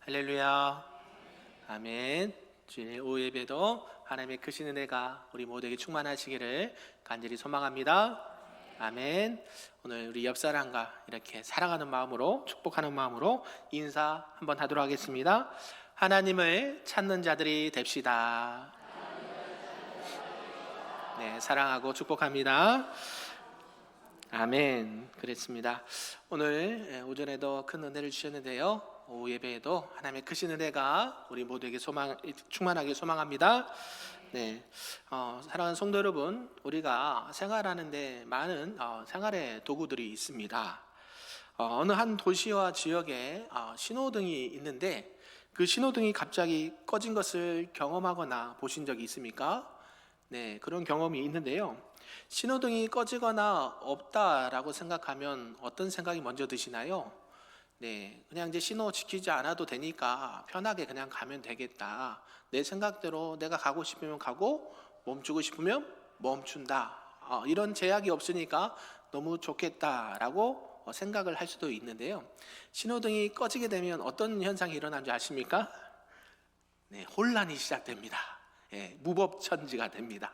할렐루야. 아멘. 주일 오후 예배도 하나님의 크신 은혜가 우리 모두에게 충만하시기를 간절히 소망합니다. 아멘. 오늘 우리 옆 사람과 이렇게 사랑하는 마음으로, 축복하는 마음으로 인사 한번 하도록 하겠습니다. 하나님을 찾는 자들이 됩시다. 네, 사랑하고 축복합니다. 아멘. 그랬습니다. 오늘 오전에도 큰 은혜를 주셨는데요, 오후 예배에도 하나님의 크신 은혜가 우리 모두에게 충만하게 소망합니다. 네, 사랑하는 성도 여러분, 우리가 생활하는데 많은 생활의 도구들이 있습니다. 어느 한 도시와 지역에 신호등이 있는데 그 신호등이 갑자기 꺼진 것을 경험하거나 보신 적이 있습니까? 네, 그런 경험이 있는데요, 신호등이 꺼지거나 없다라고 생각하면 어떤 생각이 먼저 드시나요? 네, 그냥 이제 신호 지키지 않아도 되니까 편하게 그냥 가면 되겠다. 내 생각대로 내가 가고 싶으면 가고 멈추고 싶으면 멈춘다. 이런 제약이 없으니까 너무 좋겠다라고 생각을 할 수도 있는데요, 신호등이 꺼지게 되면 어떤 현상이 일어나는지 아십니까? 네, 혼란이 시작됩니다. 무법천지가 됩니다.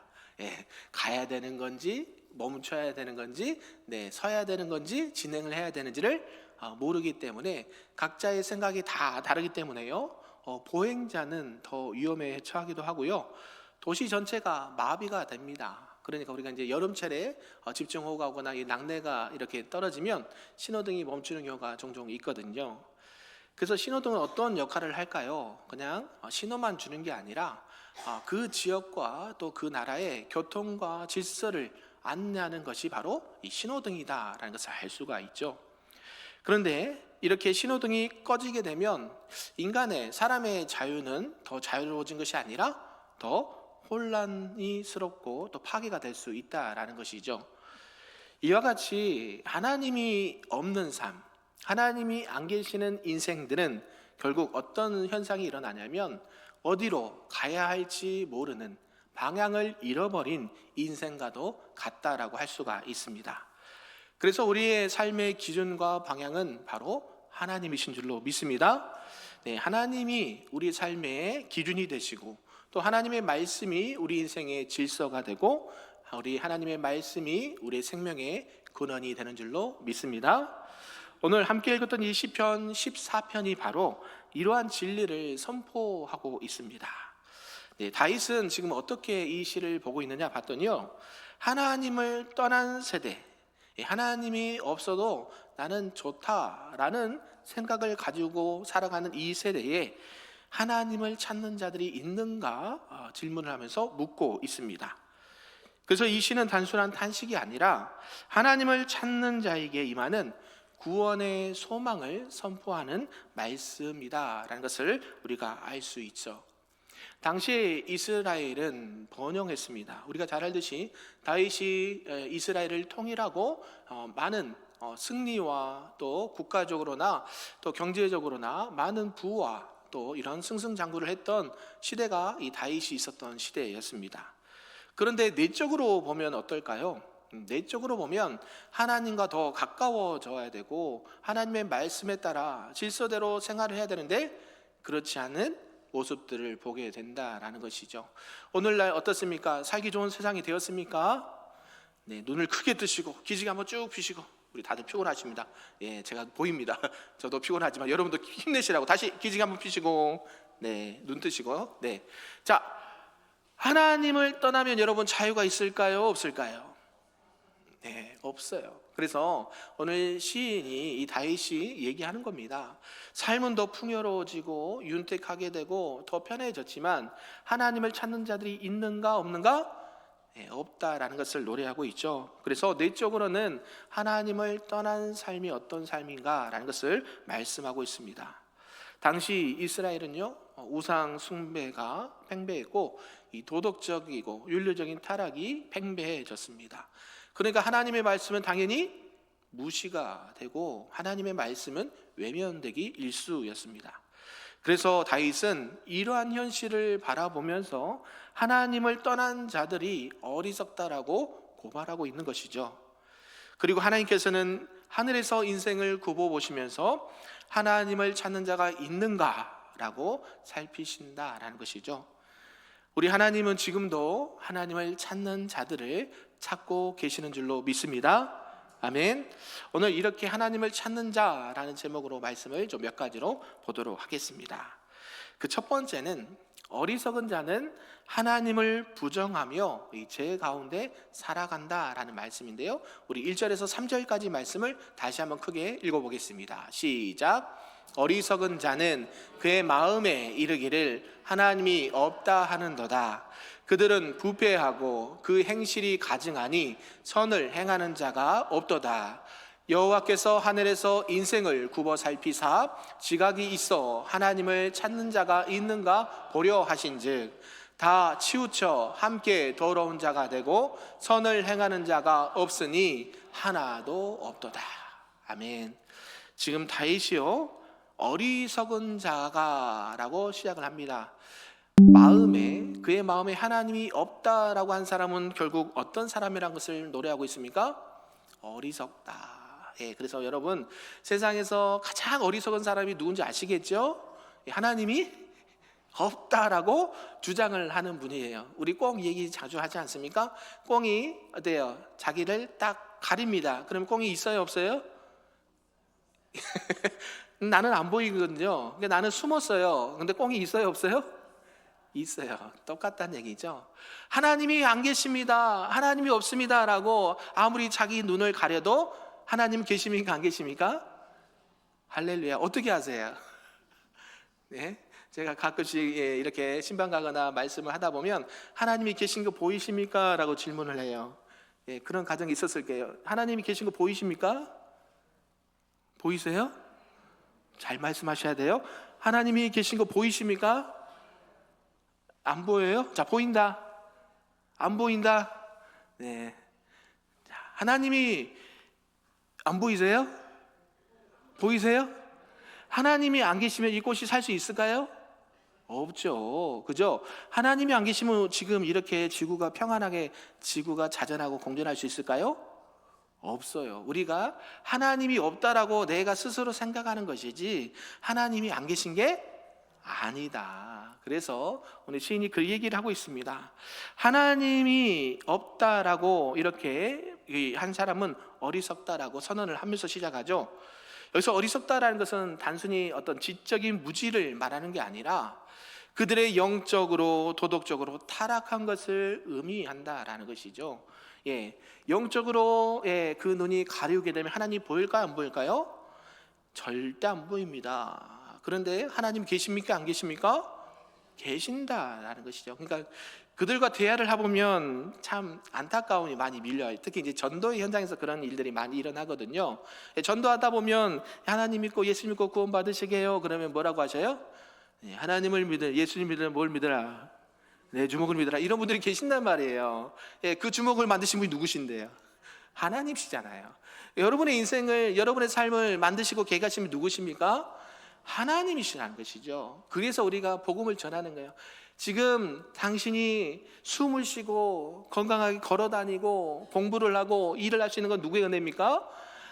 가야 되는 건지 멈춰야 되는 건지, 서야 되는 건지 진행을 해야 되는지를 모르기 때문에 각자의 생각이 다 다르기 때문에요, 보행자는 더 위험에 처하기도 하고요, 도시 전체가 마비가 됩니다. 그러니까 우리가 이제 여름철에 집중호우가 오거나 이 낙뢰가 이렇게 떨어지면 신호등이 멈추는 경우가 종종 있거든요. 그래서 신호등은 어떤 역할을 할까요? 그냥 신호만 주는 게 아니라 그 지역과 또 그 나라의 교통과 질서를 안내하는 것이 바로 이 신호등이다라는 것을 알 수가 있죠. 그런데 이렇게 신호등이 꺼지게 되면 사람의 자유는 더 자유로워진 것이 아니라 더 혼란스럽고 또 파괴가 될 수 있다라는 것이죠. 이와 같이 하나님이 없는 삶, 하나님이 안 계시는 인생들은 결국 어떤 현상이 일어나냐면 어디로 가야 할지 모르는, 방향을 잃어버린 인생과도 같다라고 할 수가 있습니다. 그래서 우리의 삶의 기준과 방향은 바로 하나님이신 줄로 믿습니다. 네, 하나님이 우리 삶의 기준이 되시고 또 하나님의 말씀이 우리 인생의 질서가 되고 우리 하나님의 말씀이 우리의 생명의 근원이 되는 줄로 믿습니다. 오늘 함께 읽었던 이 시편 14편이 바로 이러한 진리를 선포하고 있습니다. 네, 다윗은 지금 어떻게 이 시를 보고 있느냐 봤더니요, 하나님을 떠난 세대, 하나님이 없어도 나는 좋다라는 생각을 가지고 살아가는 이 세대에 하나님을 찾는 자들이 있는가 질문을 하면서 묻고 있습니다. 그래서 이 시는 단순한 탄식이 아니라 하나님을 찾는 자에게 임하는 구원의 소망을 선포하는 말씀이다라는 것을 우리가 알 수 있죠. 당시에 이스라엘은 번영했습니다. 우리가 잘 알듯이 다윗이 이스라엘을 통일하고 많은 승리와 또 국가적으로나 또 경제적으로나 많은 부와 또 이런 승승장구를 했던 시대가 이 다윗이 있었던 시대였습니다. 그런데 내적으로 보면 어떨까요? 내적으로 보면 하나님과 더 가까워져야 되고 하나님의 말씀에 따라 질서대로 생활을 해야 되는데 그렇지 않은 모습들을 보게 된다라는 것이죠. 오늘날 어떻습니까? 살기 좋은 세상이 되었습니까? 네, 눈을 크게 뜨시고 기지개 한번 쭉 펴시고, 우리 다들 피곤하십니다. 제가 보입니다. 저도 피곤하지만 여러분도 힘내시라고 다시 기지개 한번 펴시고, 눈 뜨시고, 자, 하나님을 떠나면 여러분 자유가 있을까요? 없을까요? 네, 없어요. 그래서 오늘 시인이 이 다윗이 얘기하는 겁니다. 삶은 더 풍요로워지고 윤택하게 되고 더 편해졌지만 하나님을 찾는 자들이 있는가 없는가? 네, 없다라는 것을 노래하고 있죠. 그래서 내적으로는 하나님을 떠난 삶이 어떤 삶인가라는 것을 말씀하고 있습니다. 당시 이스라엘은요, 우상 숭배가 팽배했고 이 도덕적이고 윤리적인 타락이 팽배해졌습니다. 그러니까 하나님의 말씀은 당연히 무시가 되고 하나님의 말씀은 외면되기 일쑤였습니다. 그래서 다윗은 이러한 현실을 바라보면서 하나님을 떠난 자들이 어리석다라고 고발하고 있는 것이죠. 그리고 하나님께서는 하늘에서 인생을 굽어보시면서 하나님을 찾는 자가 있는가 없다라고 살피신다라는 것이죠. 우리 하나님은 지금도 하나님을 찾는 자들을 찾고 계시는 줄로 믿습니다. 아멘. 오늘 이렇게 하나님을 찾는 자라는 제목으로 말씀을 좀 몇 가지로 보도록 하겠습니다. 그 첫 번째는 어리석은 자는 하나님을 부정하며 이 죄 가운데 살아간다라는 말씀인데요. 우리 1절에서 3절까지 말씀을 다시 한번 크게 읽어보겠습니다. 시작. 어리석은 자는 그의 마음에 이르기를 하나님이 없다 하는도다. 그들은 부패하고 그 행실이 가증하니 선을 행하는 자가 없도다. 여호와께서 하늘에서 인생을 굽어 살피사 지각이 있어 하나님을 찾는 자가 있는가 보려 하신즉 다 치우쳐 함께 더러운 자가 되고 선을 행하는 자가 없으니 하나도 없도다. 아멘. 지금 다윗이요 어리석은 자가라고 시작을 합니다. 그의 마음에 하나님이 없다라고 한 사람은 결국 어떤 사람이란 것을 노래하고 있습니까? 어리석다. 예, 그래서 여러분 세상에서 가장 어리석은 사람이 누군지 아시겠죠? 하나님이 없다라고 주장을 하는 분이에요. 우리 꽁 얘기 자주 하지 않습니까? 꽁이 어때요? 자기를 딱 가립니다. 그럼 꽁이 있어요, 없어요? 나는 안 보이거든요. 나는 숨었어요. 근데 꽁이 있어요, 없어요? 있어요. 똑같다는 얘기죠. 하나님이 안 계십니다. 하나님이 없습니다라고 아무리 자기 눈을 가려도 하나님 계십니까, 안 계십니까? 할렐루야. 어떻게 하세요? 네, 제가 가끔씩 이렇게 신방 가거나 말씀을 하다 보면 하나님이 계신 거 보이십니까? 라고 질문을 해요. 예, 그런 가정이 있었을 거예요. 하나님이 계신 거 보이십니까? 보이세요? 잘 말씀하셔야 돼요. 하나님이 계신 거 보이십니까? 안 보여요? 자, 보인다. 안 보인다. 네. 자, 하나님이 안 보이세요? 보이세요? 하나님이 안 계시면 이 꽃이 살 수 있을까요? 없죠. 그죠? 하나님이 안 계시면 지금 이렇게 지구가 평안하게 지구가 자전하고 공존할 수 있을까요? 없어요. 우리가 하나님이 없다라고 내가 스스로 생각하는 것이지 하나님이 안 계신 게 아니다. 그래서 오늘 시인이 그 얘기를 하고 있습니다. 하나님이 없다라고 이렇게 한 사람은 어리석다라고 선언을 하면서 시작하죠. 여기서 어리석다라는 것은 단순히 어떤 지적인 무지를 말하는 게 아니라 그들의 영적으로 도덕적으로 타락한 것을 의미한다라는 것이죠. 예, 영적으로 그 눈이 가리우게 되면 하나님 보일까요, 안 보일까요? 절대 안 보입니다. 그런데 하나님 계십니까, 안 계십니까? 계신다라는 것이죠. 그러니까 그들과 대화를 해보면 참 안타까움이 많이 밀려요. 특히 이제 전도의 현장에서 그런 일들이 많이 일어나거든요. 전도하다 보면 하나님 믿고 예수 믿고 구원 받으시게요. 그러면 뭐라고 하셔요? 하나님을 믿어, 예수님 믿으면 뭘 믿어라? 내 주먹을 믿어라. 이런 분들이 계신단 말이에요. 그 주먹을 만드신 분이 누구신데요? 하나님이시잖아요. 여러분의 인생을, 여러분의 삶을 만드시고 계획하신 분이 누구십니까? 하나님이시라는 것이죠. 그래서 우리가 복음을 전하는 거예요. 지금 당신이 숨을 쉬고 건강하게 걸어다니고 공부를 하고 일을 할 수 있는 건 누구의 은혜입니까?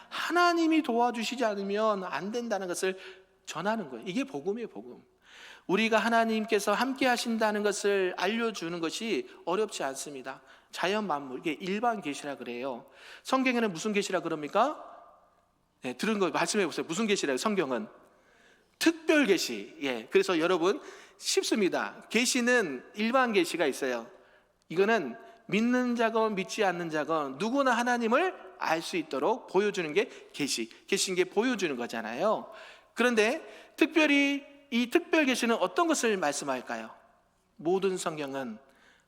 하나님이 도와주시지 않으면 안 된다는 것을 전하는 거예요. 이게 복음이에요, 복음. 우리가 하나님께서 함께 하신다는 것을 알려주는 것이 어렵지 않습니다. 자연 만물, 이게 일반 계시라 그래요. 성경에는 무슨 계시라 그럽니까? 네, 들은 거 말씀해 보세요. 무슨 계시라요? 성경은 특별 계시. 예, 그래서 여러분 쉽습니다. 계시는 일반 계시가 있어요. 이거는 믿는 자건 믿지 않는 자건 누구나 하나님을 알 수 있도록 보여주는 게 계시. 계신 게 보여주는 거잖아요. 그런데 특별히 이 특별 계시는 어떤 것을 말씀할까요? 모든 성경은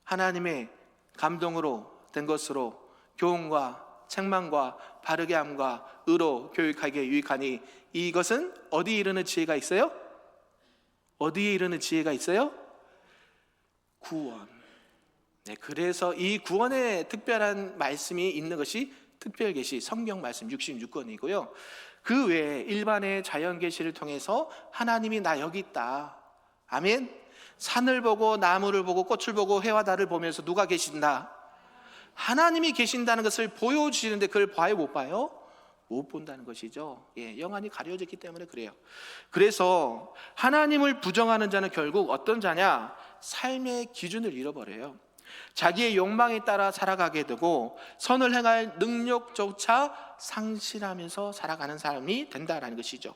하나님의 감동으로 된 것으로 교훈과 책망과 바르게 함과 의로 교육하기에 유익하니 이것은 어디에 이르는 지혜가 있어요? 어디에 이르는 지혜가 있어요? 구원. 네, 그래서 이 구원의 특별한 말씀이 있는 것이 특별 계시 성경 말씀 66권이고요. 그 외에 일반의 자연 계시를 통해서 하나님이 나 여기 있다. 아멘. 산을 보고 나무를 보고 꽃을 보고 해와 달을 보면서 누가 계신다? 하나님이 계신다는 것을 보여주시는데 그걸 봐요, 못 봐요? 못 본다는 것이죠. 영안이 가려졌기 때문에 그래요. 그래서 하나님을 부정하는 자는 결국 어떤 자냐? 삶의 기준을 잃어버려요. 자기의 욕망에 따라 살아가게 되고 선을 행할 능력조차 상실하면서 살아가는 사람이 된다는 것이죠.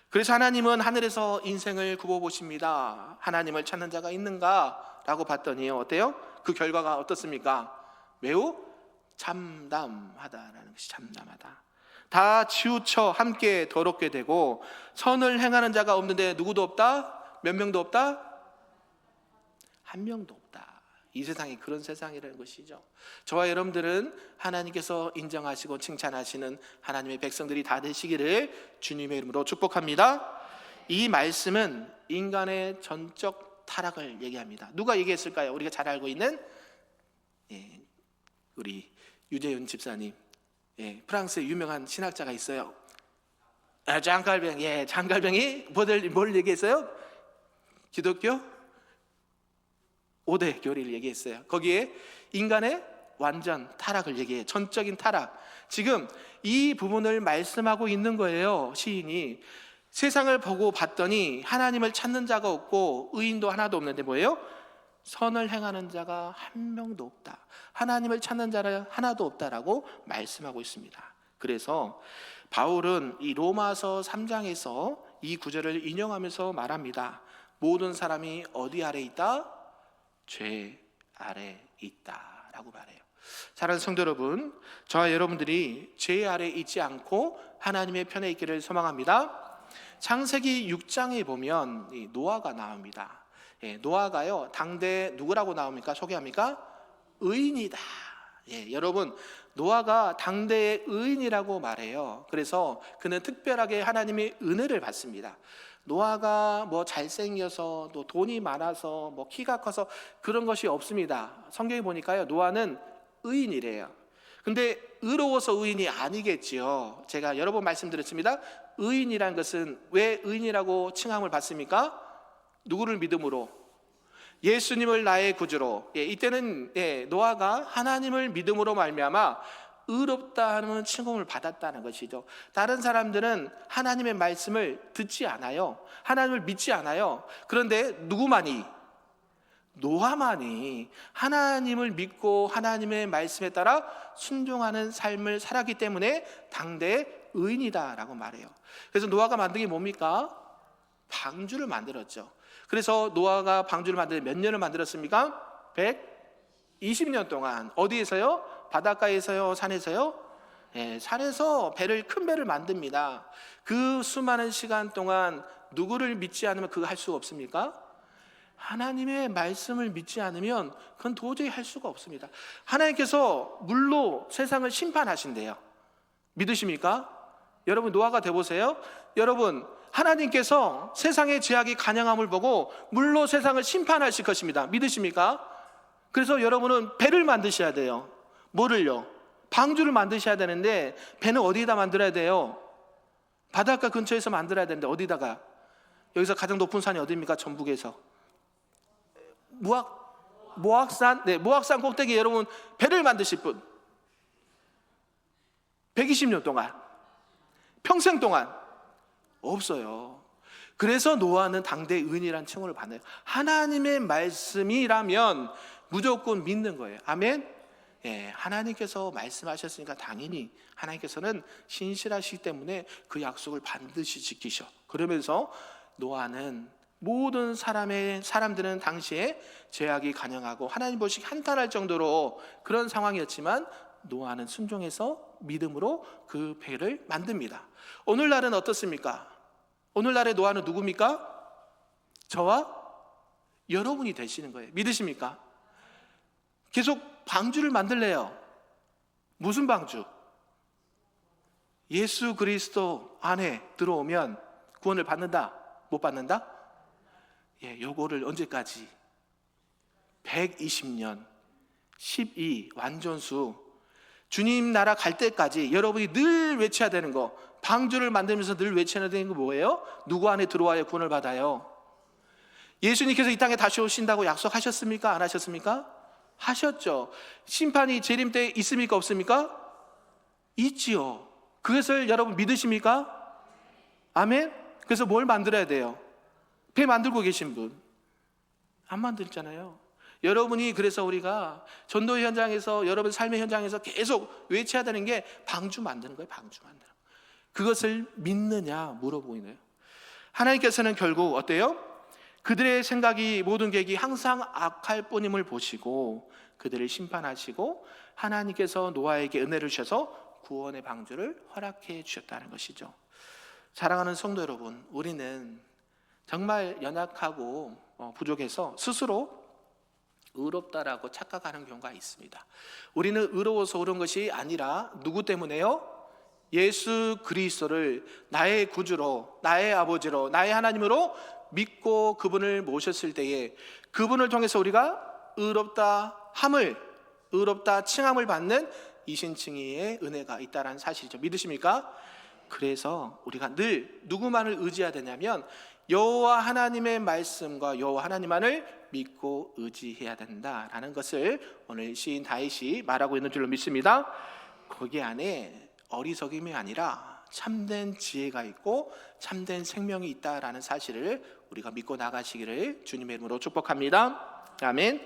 그래서 하나님은 하늘에서 인생을 굽어보십니다. 하나님을 찾는 자가 있는가? 라고 봤더니요, 어때요? 그 결과가 어떻습니까? 매우 참담하다라는 것이, 참담하다. 다 치우쳐 함께 더럽게 되고 선을 행하는 자가 없는데 누구도 없다? 몇 명도 없다? 한 명도 없다. 이 세상이 그런 세상이라는 것이죠. 저와 여러분들은 하나님께서 인정하시고 칭찬하시는 하나님의 백성들이 다 되시기를 주님의 이름으로 축복합니다. 이 말씀은 인간의 전적 타락을 얘기합니다. 누가 얘기했을까요? 우리가 잘 알고 있는 우리 유재윤 집사님, 프랑스의 유명한 신학자가 있어요. 장갈병, 장갈병이 뭘 얘기했어요? 기독교 5대 교리를 얘기했어요. 거기에 인간의 완전 타락을 얘기해요. 전적인 타락. 지금 이 부분을 말씀하고 있는 거예요. 시인이 세상을 보고 봤더니 하나님을 찾는 자가 없고 의인도 하나도 없는데 뭐예요? 선을 행하는 자가 한 명도 없다. 하나님을 찾는 자는 하나도 없다라고 말씀하고 있습니다. 그래서 바울은 이 로마서 3장에서 이 구절을 인용하면서 말합니다. 모든 사람이 어디 아래 있다? 죄 아래 있다라고 말해요. 사랑하는 성도 여러분, 저와 여러분들이 죄 아래 있지 않고 하나님의 편에 있기를 소망합니다. 창세기 6장에 보면 이 노아가 나옵니다. 노아가요, 당대 누구라고 나옵니까? 소개합니까? 의인이다. 여러분, 노아가 당대의 의인이라고 말해요. 그래서 그는 특별하게 하나님의 은혜를 받습니다. 노아가 뭐 잘생겨서 또 돈이 많아서 뭐 키가 커서 그런 것이 없습니다. 성경에 보니까요, 노아는 의인이래요. 근데 의로워서 의인이 아니겠지요. 제가 여러 번 말씀드렸습니다. 의인이란 것은 왜 의인이라고 칭함을 받습니까? 누구를 믿음으로? 예수님을 나의 구주로. 이때는 노아가 하나님을 믿음으로 말미암아 의롭다 하는 칭송을 받았다는 것이죠. 다른 사람들은 하나님의 말씀을 듣지 않아요. 하나님을 믿지 않아요. 그런데 누구만이? 노아만이 하나님을 믿고 하나님의 말씀에 따라 순종하는 삶을 살았기 때문에 당대의 의인이다라고 말해요. 그래서 노아가 만든 게 뭡니까? 방주를 만들었죠. 그래서 노아가 방주를 만들 때 몇 년을 만들었습니까? 120년 동안. 어디에서요? 바닷가에서요? 산에서요? 산에서 큰 배를 만듭니다. 그 수많은 시간 동안 누구를 믿지 않으면 그거 할 수가 없습니까? 하나님의 말씀을 믿지 않으면 그건 도저히 할 수가 없습니다. 하나님께서 물로 세상을 심판하신대요. 믿으십니까? 여러분, 노아가 돼보세요. 여러분, 하나님께서 세상의 죄악이 간영함을 보고 물로 세상을 심판하실 것입니다. 믿으십니까? 그래서 여러분은 배를 만드셔야 돼요. 뭐를요? 방주를 만드셔야 되는데 배는 어디다 만들어야 돼요? 바닷가 근처에서 만들어야 되는데 어디다가? 여기서 가장 높은 산이 어디입니까? 전북에서 모악산? 네, 모악산 꼭대기에 여러분 배를 만드실 분 120년 동안, 평생 동안 없어요. 그래서 노아는 당대 의인이라는 칭호를 받나요? 하나님의 말씀이라면 무조건 믿는 거예요. 아멘. 하나님께서 말씀하셨으니까 당연히 하나님께서는 신실하시기 때문에 그 약속을 반드시 지키셔. 그러면서 노아는 모든 사람들은 당시에 죄악이 간영하고 하나님 보시기 한탄할 정도로 그런 상황이었지만 노아는 순종해서 믿음으로 그 배를 만듭니다. 오늘날은 어떻습니까? 오늘날의 노아는 누굽니까? 저와 여러분이 되시는 거예요. 믿으십니까? 계속 방주를 만들래요. 무슨 방주? 예수 그리스도 안에 들어오면 구원을 받는다? 못 받는다? 요거를 언제까지? 120년 12 완전수 주님 나라 갈 때까지 여러분이 늘 외쳐야 되는 거, 방주를 만들면서 늘 외쳐야 되는 거 뭐예요? 누구 안에 들어와야 구원을 받아요? 예수님께서 이 땅에 다시 오신다고 약속하셨습니까? 안 하셨습니까? 하셨죠. 심판이 재림 때 있습니까? 없습니까? 있지요. 그것을 여러분 믿으십니까? 아멘? 그래서 뭘 만들어야 돼요? 배 만들고 계신 분 안 만들잖아요. 여러분이, 그래서 우리가 전도 현장에서, 여러분 삶의 현장에서 계속 외쳐야 되는 게 방주 만드는 거예요. 방주 만드는 거. 그것을 믿느냐 물어보는 거예요. 하나님께서는 결국 어때요? 그들의 생각이, 모든 계획이 항상 악할 뿐임을 보시고 그들을 심판하시고 하나님께서 노아에게 은혜를 주셔서 구원의 방주를 허락해 주셨다는 것이죠. 사랑하는 성도 여러분, 우리는 정말 연약하고 부족해서 스스로 의롭다라고 착각하는 경우가 있습니다. 우리는 의로워서 옳은 것이 아니라 누구 때문에요? 예수 그리스도를 나의 구주로, 나의 아버지로, 나의 하나님으로 믿고 그분을 모셨을 때에 그분을 통해서 우리가 의롭다 함을, 의롭다 칭함을 받는 이신칭의의 은혜가 있다는 사실이죠. 믿으십니까? 그래서 우리가 늘 누구만을 의지해야 되냐면 여호와 하나님의 말씀과 여호와 하나님만을 믿고 의지해야 된다라는 것을 오늘 시인 다윗이 말하고 있는 줄로 믿습니다. 거기 안에 어리석임이 아니라 참된 지혜가 있고 참된 생명이 있다라는 사실을 우리가 믿고 나가시기를 주님의 이름으로 축복합니다. 아멘.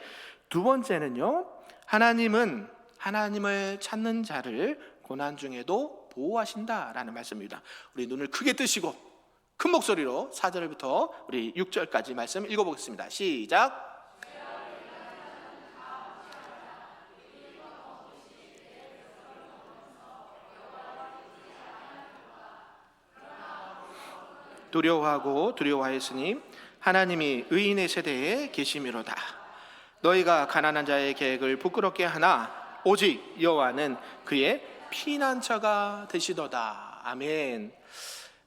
두 번째는요, 하나님은 하나님을 찾는 자를 고난 중에도 보호하신다라는 말씀입니다. 우리 눈을 크게 뜨시고 큰 목소리로 4절부터 우리 6절까지 말씀 읽어보겠습니다. 시작. 두려워하고 두려워하였으니 하나님이 의인의 세대에 계심이로다. 너희가 가난한 자의 계획을 부끄럽게 하나 오직 여호와는 그의 피난처가 되시도다. 아멘.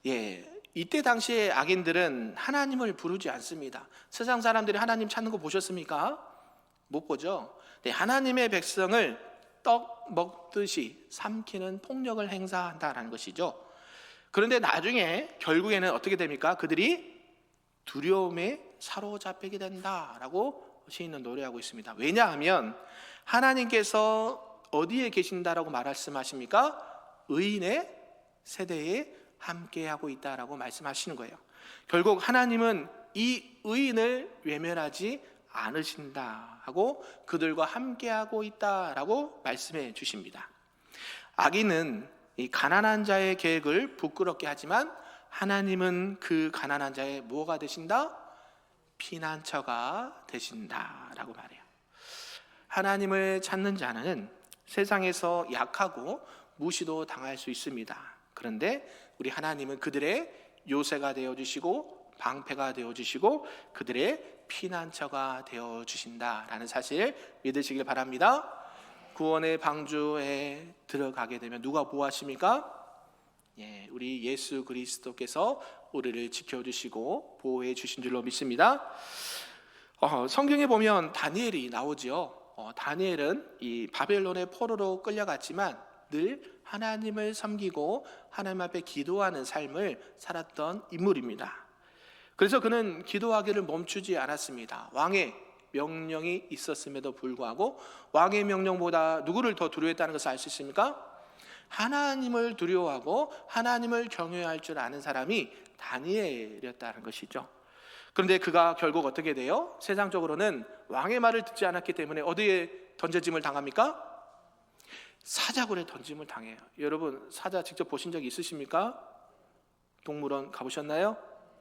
예, 이때 당시에 악인들은 하나님을 부르지 않습니다. 세상 사람들이 하나님 찾는 거 보셨습니까? 못 보죠. 네, 하나님의 백성을 떡 먹듯이 삼키는 폭력을 행사한다라는 것이죠. 그런데 나중에 결국에는 어떻게 됩니까? 그들이 두려움에 사로잡히게 된다라고 시인은 노래하고 있습니다. 왜냐하면 하나님께서 어디에 계신다라고 말씀하십니까? 의인의 세대에 함께하고 있다라고 말씀하시는 거예요. 결국 하나님은 이 의인을 외면하지 않으신다 하고 그들과 함께하고 있다라고 말씀해 주십니다. 악인은 이 가난한 자의 계획을 부끄럽게 하지만 하나님은 그 가난한 자의 뭐가 되신다? 피난처가 되신다라고 말해요. 하나님을 찾는 자는 세상에서 약하고 무시도 당할 수 있습니다. 그런데 우리 하나님은 그들의 요새가 되어주시고 방패가 되어주시고 그들의 피난처가 되어주신다라는 사실 믿으시길 바랍니다. 구원의 방주에 들어가게 되면 누가 보호하십니까? 예, 우리 예수 그리스도께서 우리를 지켜주시고 보호해 주신 줄로 믿습니다. 성경에 보면 다니엘이 나오죠. 다니엘은 이 바벨론의 포로로 끌려갔지만 늘 하나님을 섬기고 하나님 앞에 기도하는 삶을 살았던 인물입니다. 그래서 그는 기도하기를 멈추지 않았습니다. 왕의 명령이 있었음에도 불구하고 왕의 명령보다 누구를 더 두려워했다는 것을 알 수 있습니까? 하나님을 두려워하고 하나님을 경외할 줄 아는 사람이 다니엘이었다는 것이죠. 그런데 그가 결국 어떻게 돼요? 세상적으로는 왕의 말을 듣지 않았기 때문에 어디에 던져짐을 당합니까? 사자굴에 던짐을 당해요. 여러분 사자 직접 보신 적 있으십니까? 동물원 가보셨나요?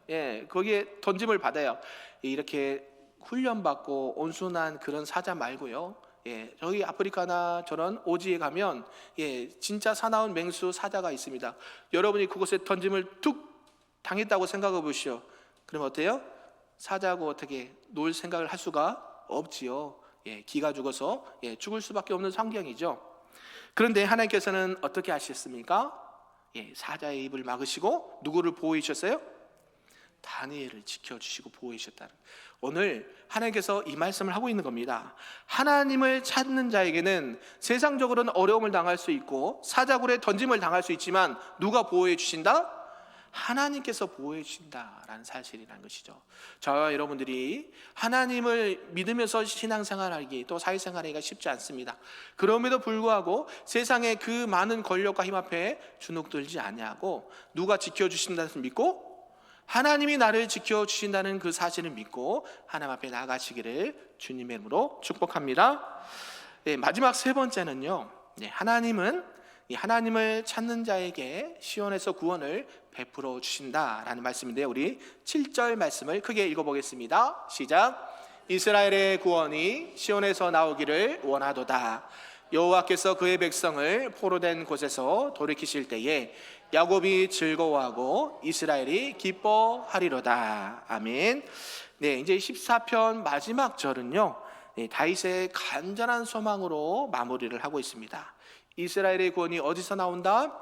예, 거기에 던짐을 받아요. 이렇게 훈련받고 온순한 그런 사자 말고요. 예, 저기 아프리카나 저런 오지에 가면 예, 진짜 사나운 맹수 사자가 있습니다. 여러분이 그곳에 던짐을 툭 당했다고 생각해 보시오. 그럼 어때요? 사자하고 어떻게 놀 생각을 할 수가 없지요. 예, 기가 죽어서 예, 죽을 수밖에 없는 환경이죠. 그런데 하나님께서는 어떻게 하셨습니까? 예, 사자의 입을 막으시고 누구를 보호해 주셨어요? 다니엘을 지켜주시고 보호해 주셨다는. 오늘 하나님께서 이 말씀을 하고 있는 겁니다. 하나님을 찾는 자에게는 세상적으로는 어려움을 당할 수 있고 사자굴에 던짐을 당할 수 있지만 누가 보호해 주신다? 하나님께서 보호해 주신다라는 사실이라는 것이죠. 저와 여러분들이 하나님을 믿으면서 신앙생활하기 또 사회생활하기가 쉽지 않습니다. 그럼에도 불구하고 세상의 그 많은 권력과 힘 앞에 주눅들지 아니하고 누가 지켜주신다는 것을 믿고 하나님이 나를 지켜주신다는 그 사실을 믿고 하나님 앞에 나아가시기를 주님의 이름으로 축복합니다. 네, 마지막 세 번째는요, 하나님을 찾는 자에게 시온에서 구원을 베풀어 주신다라는 말씀인데, 우리 7절 말씀을 크게 읽어보겠습니다. 시작. 이스라엘의 구원이 시온에서 나오기를 원하도다. 여호와께서 그의 백성을 포로된 곳에서 돌이키실 때에 야곱이 즐거워하고 이스라엘이 기뻐하리로다. 아멘. 네, 이제 14편 마지막 절은요, 다윗의 간절한 소망으로 마무리를 하고 있습니다. 이스라엘의 구원이 어디서 나온다?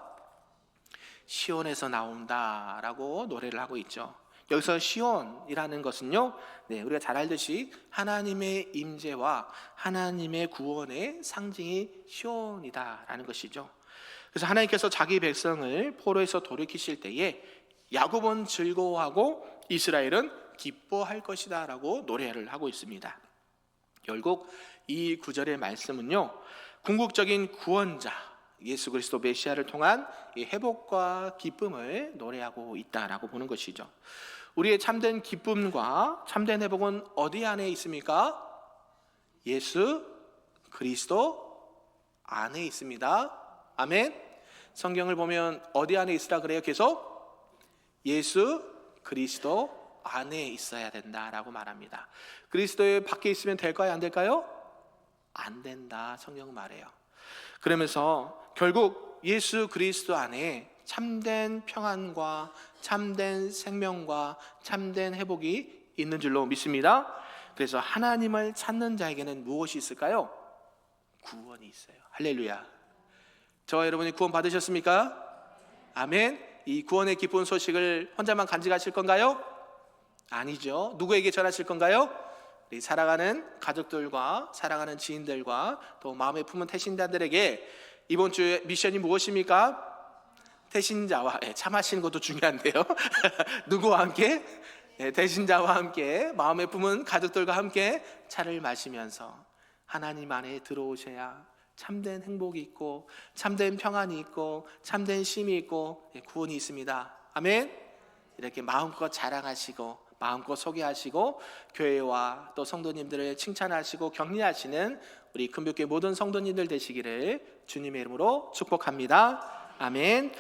시온에서 나온다라고 노래를 하고 있죠. 여기서 시온이라는 것은요, 우리가 잘 알듯이 하나님의 임재와 하나님의 구원의 상징이 시온이다라는 것이죠. 그래서 하나님께서 자기 백성을 포로에서 돌이키실 때에 야곱은 즐거워하고 이스라엘은 기뻐할 것이다라고 노래를 하고 있습니다. 결국 이 구절의 말씀은요, 궁극적인 구원자 예수 그리스도 메시아를 통한 이 회복과 기쁨을 노래하고 있다라고 보는 것이죠. 우리의 참된 기쁨과 참된 회복은 어디 안에 있습니까? 예수 그리스도 안에 있습니다. 아멘. 성경을 보면 어디 안에 있으라 그래요? 계속 예수 그리스도 안에 있어야 된다라고 말합니다. 그리스도의 밖에 있으면 될까요? 안 될까요? 안 된다, 성경 말해요. 그러면서 결국 예수 그리스도 안에 참된 평안과 참된 생명과 참된 회복이 있는 줄로 믿습니다. 그래서 하나님을 찾는 자에게는 무엇이 있을까요? 구원이 있어요. 할렐루야. 저와 여러분이 구원 받으셨습니까? 아멘. 이 구원의 기쁜 소식을 혼자만 간직하실 건가요? 아니죠. 누구에게 전하실 건가요? 우리 사랑하는 가족들과 사랑하는 지인들과 또 마음에 품은 태신자들에게 이번 주에 미션이 무엇입니까? 태신자와 참하시는 것도 중요한데요. 누구와 함께? 태신자와 함께 마음에 품은 가족들과 함께 차를 마시면서 하나님 안에 들어오셔야 참된 행복이 있고 참된 평안이 있고 참된 쉼이 있고 구원이 있습니다. 아멘. 이렇게 마음껏 자랑하시고 마음껏 소개하시고 교회와 또 성도님들을 칭찬하시고 격려하시는 우리 금빛교회 모든 성도님들 되시기를 주님의 이름으로 축복합니다. 아멘.